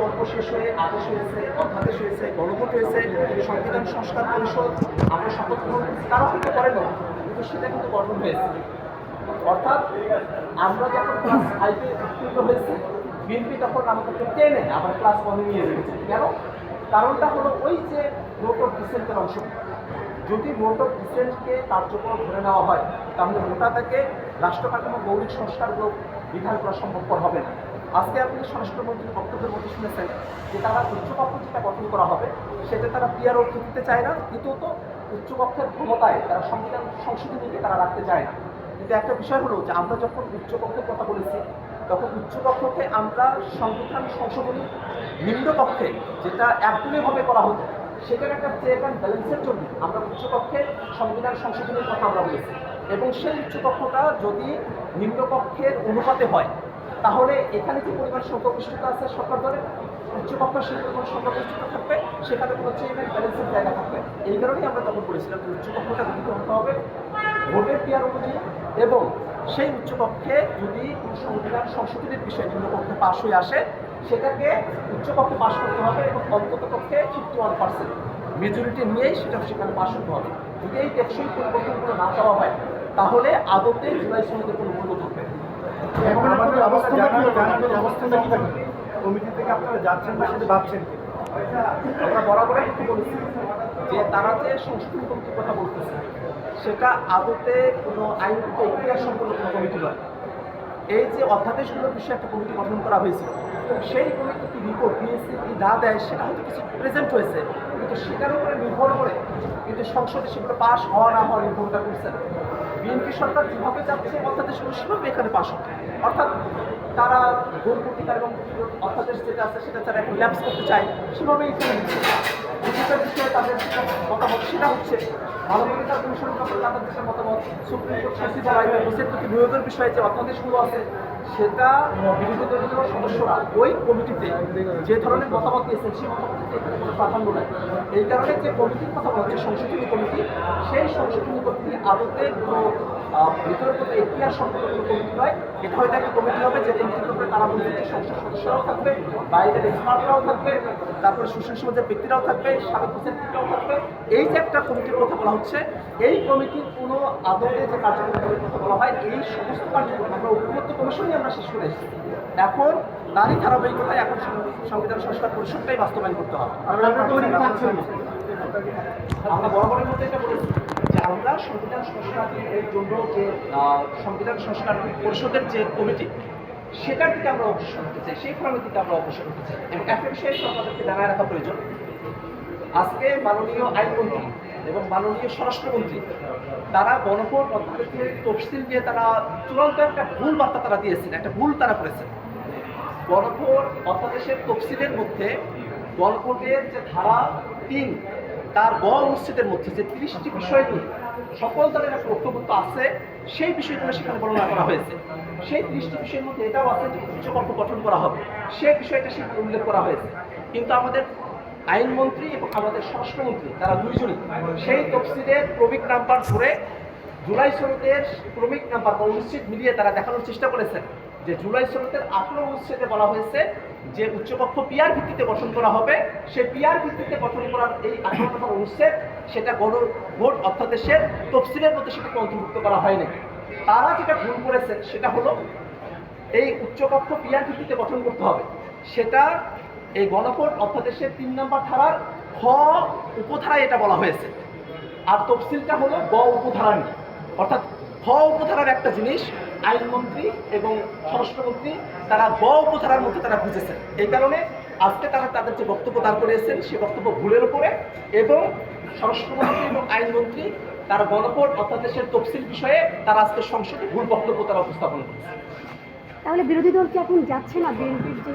পর্ব শেষ হয়ে আদেশ হয়েছে, অধ্যাদেশ হয়েছে, গণভোট হয়েছে, সংবিধান সংস্কার পরিষদ আমরা শপথ গ্রহণ করছি, তারা হতে পারেন না, কিন্তু সেটা কিন্তু গঠন হয়েছে। অর্থাৎ আমরা যখন ক্লাস 5-এ উত্তীর্ণ হয়েছি, বিএনপি তখন আমাদেরকে টেনে আবার ক্লাস 1-এ নিয়ে রেখেছে। কেন? কারণটা হলো ওই যে নোট অফ ডিসেন্টের অংশ। যদি নোট অফ ডিসেন্টকে কার্যক্রম ধরে নেওয়া হয়, তাহলে ওটা থেকে রাষ্ট্র কাঠামো মৌলিক সংস্কারগুলো বিধান করা সম্ভবপর হবে না। আজকে আপনি স্বরাষ্ট্রমন্ত্রীর বক্তব্যের মধ্যে শুনেছেন যে তারা উচ্চকক্ষ যেটা গঠন করা হবে সেটা তারা পিআরও দিতে চায় না, দ্বিতীয়ত উচ্চকক্ষের ক্ষমতায় তারা সংবিধান সংশোধনীকে তারা রাখতে চায় না। কিন্তু একটা বিষয় হলো যে আমরা যখন উচ্চকক্ষের কথা বলেছি, তখন উচ্চকক্ষকে আমরা সংবিধান সংশোধনী নিম্নকক্ষে যেটা একদমইভাবে করা হতো, সেটার একটা চেক অ্যান্ড ব্যালেন্সের জন্য আমরা উচ্চকক্ষে সংবিধান সংশোধনের কথা আমরা বলেছি। এবং সেই উচ্চকক্ষটা যদি নিম্নকক্ষের অনুপাতে হয়, তাহলে এখানে যে পরিমাণ সংখ্যাগরিষ্ঠতা আছে সরকার দলের, উচ্চকক্ষ সেই পরিমাণ সংখ্যাগরিষ্ঠতা থাকবে, সেখানে কোনো চেক অ্যান্ড ব্যালেন্সের জায়গা থাকবে। এই কারণেই আমরা তখন বলেছিলাম যে উচ্চকক্ষটা গঠিত হতে হবে ভোটের পিয়ার অনুযায়ী, এবং সেই উচ্চকক্ষে যদি কোনো সংবিধান সংশোধনের বিষয়ে নিম্নকক্ষে পাশ হয়ে আসে, সেটাকে উচ্চকক্ষে পাশ করতে হবে এবং অন্ততপক্ষে 51% মেজরিটি নিয়েই সেটা সেখানে পাশ হতে হবে। যদি এই টেকসই পরিবর্তনগুলো না চাওয়া হয়, তাহলে আদতে জুলাই সনদের কোনো মূল্য থাকবে না। কমিটি থেকে আপনারা যাচ্ছেন না, সেটা ভাবছেন কি? আমরা বরাবরই কিন্তু বলেছি যে তারা যে সংশোধনী কমিটির কথা বলতেছে, সেটা আদতে কোনো আইনগত ইতিহাস সম্পন্ন কোনো কমিটি নয়। এই যে অধ্যাদেশগুলোর বিষয়ে একটা কমিটি গঠন করা হয়েছিল, সেই কমিটি কি রিপোর্ট দিয়েছে কি না দেয়, সেটা হয়তো কিছু প্রেজেন্ট হয়েছে, কিন্তু সেটার উপরে নির্ভর করে কিন্তু সংসদে সেগুলো পাস হওয়া না হওয়া নির্ভরতা করছে না। বিএনপি সরকার যেভাবে যাচ্ছে অধ্যাদেশগুলো সেভাবে এখানে পাস হবে। অর্থাৎ তারা ভোট প্রতিকার এবং অধ্যাদেশ যেটা আছে সেটা তারা এখন ল্যাপস করতে চায়, সেভাবেই এখানে দিচ্ছে। ডিজিটাল বিষয়ে তাদের যেটা মতামত সেটা হচ্ছে মানবাধিকার কমিশনের ব্যাপারে তাদের যেটা মতামত, সুপ্রিম কোর্ট সচিবালয় আইনের বিচারপতি নিয়োগের বিষয়ে যে অধ্যাদেশগুলো আছে, সেটা বিরোধী দলীয় সদস্যরা ওই কমিটিতে যে ধরনের মতামত দিয়েছেন সেই মতামতকে এখানে কোনো প্রাধান্য নেই। এই কারণে যে কমিটির কথা বলা হচ্ছে সংশোধনী কমিটি, সেই সংশোধনী কমিটি আদতে কোনো ভিতরে কোনো ইতিহাস সম্পর্কে কোনো কমিটি নয়। এটা হয়তো একটা কমিটি হবে যে কমিটির উপরে তারা বলছে যে সংসদ সদস্যরাও থাকবে, বাইরের এক্সপার্টরাও থাকবে, তারপরে সুশীল সমাজের ব্যক্তিরাও থাকবে, সাবেক বিচারপতিরাও থাকবে। এই যে একটা কমিটির কথা বলা হচ্ছে, এই কমিটির কোনো আদতে যে কার্যক্রমের কথা বলা হয়, এই সমস্ত কার্যক্রম আমরা ঐক্যমত্য কমিশনই আমরা শেষ করে এসেছি। এখন তারই ধারাবাহিকতায় এখন সংবিধান সংস্কার পরিষদটাই বাস্তবায়ন করতে হবে। আমরা বরাবরের মধ্যে এটা বলেছি যে আমরা সংবিধান সংস্কারের জন্য যে সংবিধান সংস্কার পরিষদের যে কমিটি, সেটার দিকে আমরা অগ্রসর হতে চাই, সেই ফর্মের দিকে আমরা অগ্রসর হতে চাই। এবং একটা বিষয়ে আমাদেরকে জানায় রাখা প্রয়োজন, আজকে মাননীয় আইনমন্ত্রী এবং মাননীয় স্বরাষ্ট্রমন্ত্রী তারা গণভোট অধ্যাদেশের তফসিল দিয়ে তারা চূড়ান্ত একটা ভুল বার্তা তারা দিয়েছেন, একটা ভুল তারা করেছেন। গণভোট অধ্যাদেশের তফসিলের মধ্যে গণভোটের যে ধারা 3 তার অনুচ্ছেদের মধ্যে যে 30টি বিষয় নিয়ে সকল দলের একটা ঐক্যমত্য আছে, সেই বিষয়গুলো সেখানে বর্ণনা করা হয়েছে। সেই 30টি বিষয়ের মধ্যে এটাও আছে যে উচ্চকক্ষ গঠন করা হবে, সেই বিষয়টা সেখানে উল্লেখ করা হয়েছে। কিন্তু আমাদের আইনমন্ত্রী এবং আমাদের স্বরাষ্ট্রমন্ত্রী তারা দুইজনই সেই তফসিলের ক্রমিক নাম্বার ধরে জুলাই সনদের ক্রমিক নাম্বার বা অনুচ্ছেদ মিলিয়ে তারা দেখানোর চেষ্টা করেছেন যে জুলাই সনদের 18 অনুচ্ছেদে বলা হয়েছে যে উচ্চকক্ষ পিআর ভিত্তিতে গঠন করা হবে। সেই পিআর ভিত্তিতে গঠন করার এই 18 নম্বর অনুচ্ছেদ সেটা গণভোট অধ্যাদেশের তফসিলের মধ্যে সেটাকে অন্তর্ভুক্ত করা হয়নি। তারা যেটা ভুল করেছেন সেটা হলো এই উচ্চকক্ষ পিআর ভিত্তিতে গঠন করতে হবে, সেটা এই গণভোট অধ্যাদেশের 3 নম্বর ধারার খ উপধারায় এটা বলা হয়েছে, আর তফসিলটা হলো গ উপধারা নিয়ে। অর্থাৎ খ উপধারার একটা জিনিস আইনমন্ত্রী এবং স্বরাষ্ট্রমন্ত্রী তারা গ উপধারার মধ্যে তারা বুঝেছেন। এই কারণে আজকে তারা তাদের যে বক্তব্য দাঁড় করিয়েছেন সেই বক্তব্য ভুলের উপরে, এবং স্বরাষ্ট্রমন্ত্রী এবং আইনমন্ত্রী তারা গণভোট অধ্যাদেশের তফসিল বিষয়ে তারা আজকে সংসদে ভুল বক্তব্য তারা উপস্থাপন করেছে। তাহলে বিরোধী দল কি এখন যাচ্ছে না বিএনপির যে